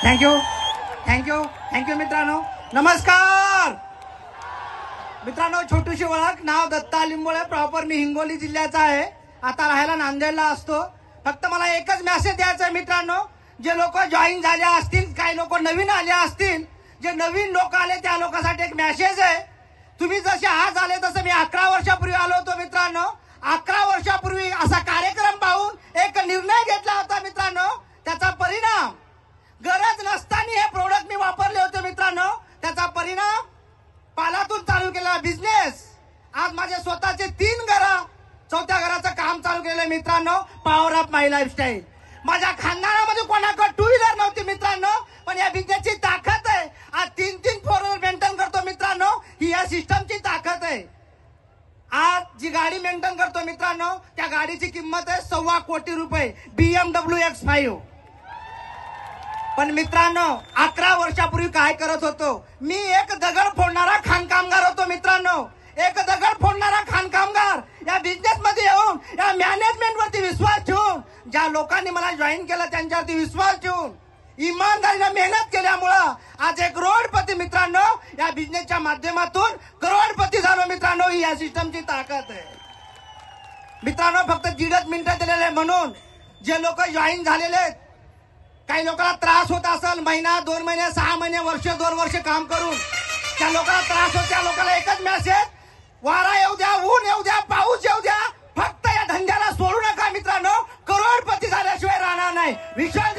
Thank you thank you thank you मित्रांनो. नमस्कार मित्रांनो. छोटीशी ओळख, नाव दत्ता लिंबोळे, प्रॉपर मी हिंगोली जिल्ह्याचा आहे, आता राहायला नांदेडला असतो. फक्त मला एकच मेसेज द्यायचा आहे मित्रांनो, जे लोक जॉईन झाले असतील, काही लोक नवीन आले असतील, जे नवीन लोक आले त्या लोकांसाठी एक मेसेज आहे. तुम्ही जसे आज आले तसं मी 11 वर्षापूर्वी आलो होतो मित्रांनो. 11 वर्षापूर्वी असा कार्यक्रम पाहून एक निर्णय घेतला होता मित्रांनो. त्याचा परिणाम, गरज नसताना हे प्रोडक्ट मी वापरले होते मित्रांनो, त्याचा परिणाम पालातून चालू केला बिझनेस. आज माझे स्वतःचे 3 घरं, 4थ्या घराचं काम चालू केलं मित्रांनो. Power of my lifestyle. माझ्या खानदानामध्ये कोणाकडे 2 व्हीलर नव्हती मित्रांनो, पण या बिझनेसची ताकद आहे. आज 3 4 व्हीलर मेंटेन करतो मित्रांनो, ही या सिस्टमची ताकद आहे. आज जी गाडी मेंटेन करतो मित्रांनो, त्या गाडीची किंमत आहे 1.25 कोटी रुपये, BMW X5. पण मित्रांनो 11 वर्षापूर्वी काय करत होतो मी? एक दगड फोडणारा खाणकामगार होतो मित्रांनो. एक दगड फोडणारा खाणकामगार. या बिझनेस मध्ये येऊन, या मॅनेजमेंट वरती विश्वास ठेवून, ज्या लोकांनी मला जॉईन केलं त्यांच्यावरती विश्वास ठेवून, इमानदारीने मेहनत केल्यामुळं आज एक करोडपती मित्रांनो, या बिझनेसच्या माध्यमातून करोडपती झालो मित्रांनो. ही या सिस्टमची ताकद आहे मित्रांनो. फक्त 1.5 मिनिटं दिलेले म्हणून जे लोक जॉईन झालेले आहेत, काही लोकांना त्रास होत असेल, महिना 2 महिने 6 महिने वर्ष 2 वर्ष काम करून त्या लोकांना त्रास होत, त्या लोकांना एकच मेसेज, वारा येऊ द्या, ऊन येऊ द्या, पाऊस येऊ द्या, फक्त या धंद्याला सोडू नका मित्रांनो. करोडपती झाल्याशिवाय राहणार नाही. विश्वास